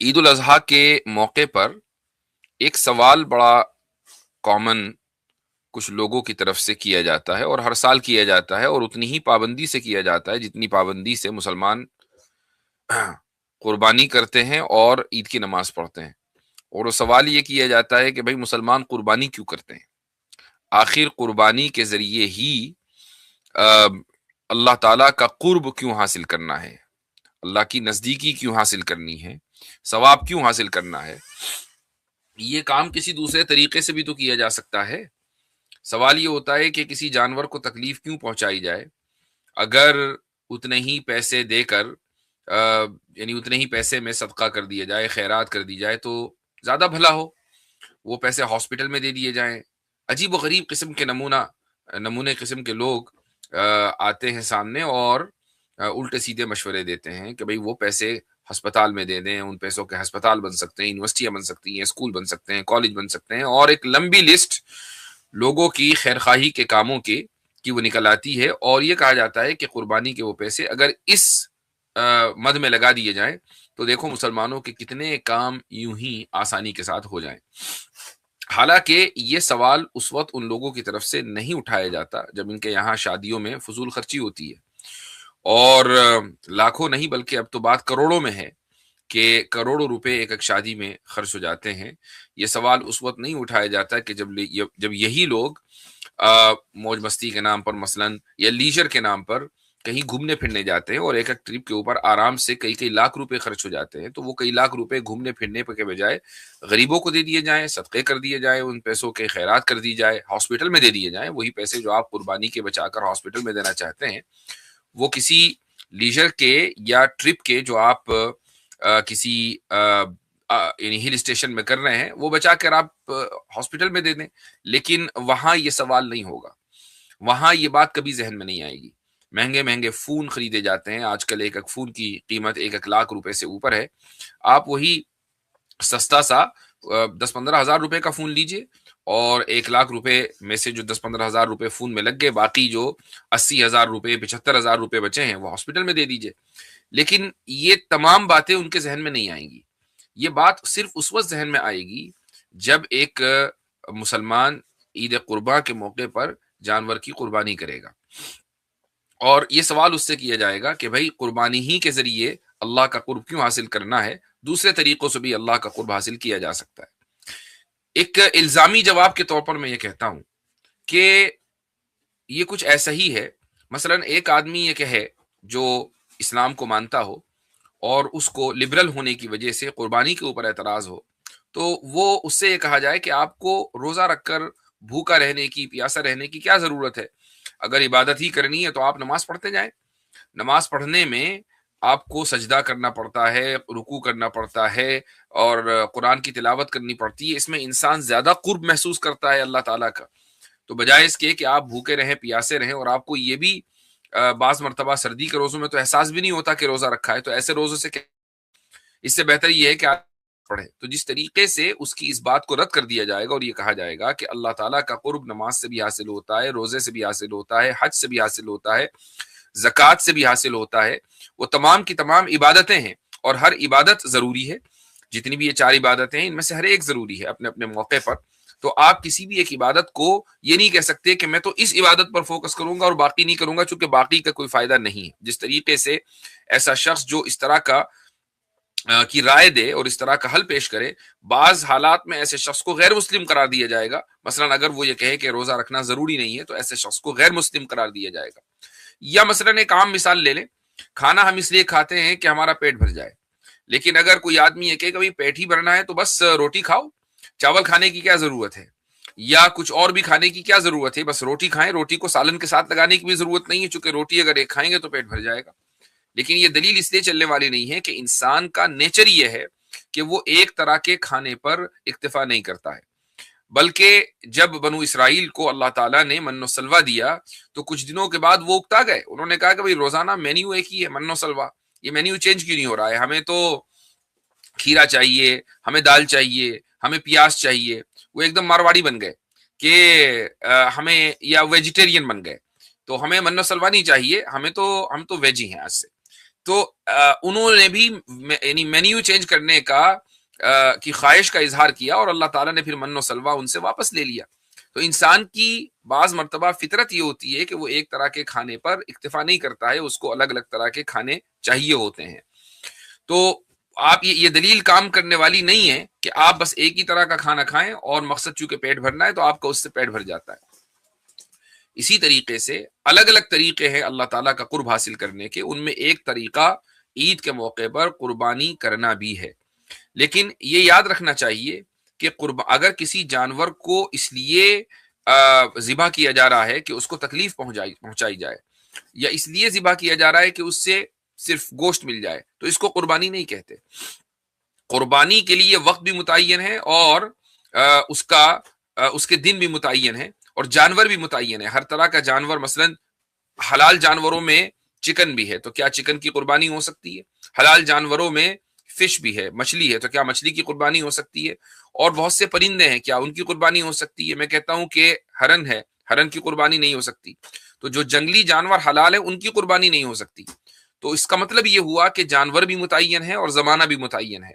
عید الاضحیٰ کے موقع پر ایک سوال بڑا کامن کچھ لوگوں کی طرف سے کیا جاتا ہے، اور ہر سال کیا جاتا ہے، اور اتنی ہی پابندی سے کیا جاتا ہے جتنی پابندی سے مسلمان قربانی کرتے ہیں اور عید کی نماز پڑھتے ہیں۔ اور وہ سوال یہ کیا جاتا ہے کہ بھئی مسلمان قربانی کیوں کرتے ہیں؟ آخر قربانی کے ذریعے ہی آ، اللہ تعالیٰ کا قرب کیوں حاصل کرنا ہے؟ اللہ کی نزدیکی کیوں حاصل کرنی ہے؟ ثواب کیوں حاصل کرنا ہے؟ یہ کام کسی دوسرے طریقے سے بھی تو کیا جا سکتا ہے۔ سوال یہ ہوتا ہے کہ کسی جانور کو تکلیف کیوں پہنچائی جائے؟ اگر اتنے ہی پیسے دے کر یعنی اتنے ہی پیسے میں صدقہ کر دیا جائے، خیرات کر دی جائے تو زیادہ بھلا ہو۔ وہ پیسے ہاسپٹل میں دے دیے جائیں۔ عجیب و غریب قسم کے نمونے قسم کے لوگ آتے ہیں سامنے اور الٹے سیدھے مشورے دیتے ہیں کہ بھئی وہ پیسے ہسپتال میں دے دیں، ان پیسوں کے ہسپتال بن سکتے ہیں، یونیورسٹیاں بن سکتی ہیں، اسکول بن سکتے ہیں، کالج بن سکتے ہیں، اور ایک لمبی لسٹ لوگوں کی خیرخواہی کے کاموں کی وہ نکل آتی ہے۔ اور یہ کہا جاتا ہے کہ قربانی کے وہ پیسے اگر اس مد میں لگا دیے جائیں تو دیکھو مسلمانوں کے کتنے کام یوں ہی آسانی کے ساتھ ہو جائیں۔ حالانکہ یہ سوال اس وقت ان لوگوں کی طرف سے نہیں اٹھایا جاتا جب ان کے یہاں شادیوں میں فضول خرچی ہوتی ہے، اور لاکھوں نہیں بلکہ اب تو بات کروڑوں میں ہے کہ کروڑوں روپے ایک ایک شادی میں خرچ ہو جاتے ہیں۔ یہ سوال اس وقت نہیں اٹھایا جاتا کہ جب یہی لوگ موج مستی کے نام پر مثلاً یا لیجر کے نام پر کہیں گھومنے پھرنے جاتے ہیں، اور ایک ایک ٹرپ کے اوپر آرام سے کئی لاکھ روپے خرچ ہو جاتے ہیں، تو وہ کئی لاکھ روپے گھومنے پھرنے کے بجائے غریبوں کو دے دیے جائیں، صدقے کر دیے جائیں، ان پیسوں کے خیرات کر دی جائے، ہاسپٹل میں دے دیے جائیں۔ وہی پیسے جو آپ قربانی کے بچا کر ہاسپٹل میں دینا چاہتے ہیں، وہ کسی لیجر کے یا ٹرپ کے جو آپ کسی یعنی ہل اسٹیشن میں کر رہے ہیں، وہ بچا کر آپ ہاسپٹل میں دے دیں۔ لیکن وہاں یہ سوال نہیں ہوگا، وہاں یہ بات کبھی ذہن میں نہیں آئے گی۔ مہنگے فون خریدے جاتے ہیں، آج کل ایک ایک فون کی قیمت 1 لاکھ روپے سے اوپر ہے۔ آپ وہی سستا سا 10-15 ہزار روپے کا فون لیجئے، اور 1 لاکھ روپے میں سے جو 10-15 ہزار روپے فون میں لگ گئے، باقی جو 80 ہزار روپے 75 ہزار روپے بچے ہیں وہ ہاسپٹل میں دے دیجئے۔ لیکن یہ تمام باتیں ان کے ذہن میں نہیں آئیں گی۔ یہ بات صرف اس وقت ذہن میں آئے گی جب ایک مسلمان عید قربا کے موقع پر جانور کی قربانی کرے گا، اور یہ سوال اس سے کیا جائے گا کہ بھائی قربانی ہی کے ذریعے اللہ کا قرب کیوں حاصل کرنا ہے؟ دوسرے طریقوں سے بھی اللہ کا قرب حاصل کیا جا سکتا ہے۔ ایک الزامی جواب کے طور پر میں یہ کہتا ہوں کہ یہ کچھ ایسا ہی ہے۔ مثلا ایک آدمی یہ کہے جو اسلام کو مانتا ہو اور اس کو لبرل ہونے کی وجہ سے قربانی کے اوپر اعتراض ہو، تو وہ اس سے یہ کہا جائے کہ آپ کو روزہ رکھ کر بھوکا رہنے کی، پیاسا رہنے کی کیا ضرورت ہے؟ اگر عبادت ہی کرنی ہے تو آپ نماز پڑھتے جائیں۔ نماز پڑھنے میں آپ کو سجدہ کرنا پڑتا ہے، رکوع کرنا پڑتا ہے، اور قرآن کی تلاوت کرنی پڑتی ہے۔ اس میں انسان زیادہ قرب محسوس کرتا ہے اللہ تعالیٰ کا۔ تو بجائے اس کے کہ آپ بھوکے رہیں، پیاسے رہیں، اور آپ کو یہ بھی بعض مرتبہ سردی کے روزوں میں تو احساس بھی نہیں ہوتا کہ روزہ رکھا ہے، تو ایسے روزوں سے اس سے بہتر یہ ہے کہ آپ پڑھیں۔ تو جس طریقے سے اس کی اس بات کو رد کر دیا جائے گا اور یہ کہا جائے گا کہ اللہ تعالیٰ کا قرب نماز سے بھی حاصل ہوتا ہے، روزے سے بھی حاصل ہوتا ہے، حج سے بھی حاصل ہوتا ہے، زکوٰۃ سے بھی حاصل ہوتا ہے، وہ تمام کی تمام عبادتیں ہیں، اور ہر عبادت ضروری ہے۔ جتنی بھی یہ 4 عبادتیں ہیں، ان میں سے ہر ایک ضروری ہے اپنے اپنے موقع پر۔ تو آپ کسی بھی ایک عبادت کو یہ نہیں کہہ سکتے کہ میں تو اس عبادت پر فوکس کروں گا اور باقی نہیں کروں گا، چونکہ باقی کا کوئی فائدہ نہیں ہے۔ جس طریقے سے ایسا شخص جو اس طرح کی رائے دے اور اس طرح کا حل پیش کرے، بعض حالات میں ایسے شخص کو غیر مسلم قرار دیا جائے گا۔ مثلا اگر وہ یہ کہے کہ روزہ رکھنا ضروری نہیں ہے، تو ایسے شخص کو غیر مسلم قرار دیا جائے گا۔ یا مثلا ایک عام مثال لے لیں، کھانا ہم اس لیے کھاتے ہیں کہ ہمارا پیٹ بھر جائے، لیکن اگر کوئی آدمی یہ کہے کہ پیٹ ہی بھرنا ہے تو بس روٹی کھاؤ، چاول کھانے کی کیا ضرورت ہے، یا کچھ اور بھی کھانے کی کیا ضرورت ہے، بس روٹی کھائیں، روٹی کو سالن کے ساتھ لگانے کی بھی ضرورت نہیں ہے، چونکہ روٹی اگر ایک کھائیں گے تو پیٹ بھر جائے گا۔ لیکن یہ دلیل اس لیے چلنے والی نہیں ہے کہ انسان کا نیچر یہ ہے کہ وہ ایک طرح کے کھانے پر اکتفا نہیں کرتا ہے، بلکہ جب بنو اسرائیل کو اللہ تعالیٰ نے من و سلوہ دیا تو کچھ دنوں کے بعد وہ اکتا گئے۔ انہوں نے کہا کہ بھئی روزانہ مینیو ایک ہی ہے، من و سلوہ، یہ مینیو چینج کیوں نہیں ہو رہا ہے؟ ہمیں تو کھیرا چاہیے، ہمیں دال چاہیے، ہمیں پیاز چاہیے۔ وہ ایک دم مارواڑی بن گئے کہ ہمیں، یا ویجیٹیرین بن گئے، تو ہمیں من و سلوہ نہیں چاہیے، ہم تو ویجی ہیں آج سے۔ تو انہوں نے بھی یعنی مینیو چینج کرنے کی خواہش کا اظہار کیا، اور اللہ تعالیٰ نے پھر من و سلوہ ان سے واپس لے لیا۔ تو انسان کی بعض مرتبہ فطرت یہ ہوتی ہے کہ وہ ایک طرح کے کھانے پر اکتفا نہیں کرتا ہے، اس کو الگ الگ طرح کے کھانے چاہیے ہوتے ہیں۔ تو آپ یہ دلیل کام کرنے والی نہیں ہے کہ آپ بس ایک ہی طرح کا کھانا کھائیں اور مقصد چونکہ پیٹ بھرنا ہے تو آپ کا اس سے پیٹ بھر جاتا ہے۔ اسی طریقے سے الگ الگ طریقے ہیں اللہ تعالیٰ کا قرب حاصل کرنے کے، ان میں ایک طریقہ عید کے موقع پر قربانی کرنا بھی ہے۔ لیکن یہ یاد رکھنا چاہیے کہ اگر کسی جانور کو اس لیے ذبح کیا جا رہا ہے کہ اس کو تکلیف پہنچائی جائے، یا اس لیے ذبح کیا جا رہا ہے کہ اس سے صرف گوشت مل جائے، تو اس کو قربانی نہیں کہتے۔ قربانی کے لیے وقت بھی متعین ہے، اور اس کے دن بھی متعین ہے، اور جانور بھی متعین ہے۔ ہر طرح کا جانور، مثلا حلال جانوروں میں چکن بھی ہے، تو کیا چکن کی قربانی ہو سکتی ہے؟ حلال جانوروں میں فش بھی ہے، مچھلی ہے، تو کیا مچھلی کی قربانی ہو سکتی ہے؟ اور بہت سے پرندے ہیں، کیا ان کی قربانی ہو سکتی ہے؟ میں کہتا ہوں کہ ہرن ہے، ہرن کی قربانی نہیں ہو سکتی۔ تو جو جنگلی جانور حلال ہے ان کی قربانی نہیں ہو سکتی۔ تو اس کا مطلب یہ ہوا کہ جانور بھی متعین ہے اور زمانہ بھی متعین ہے۔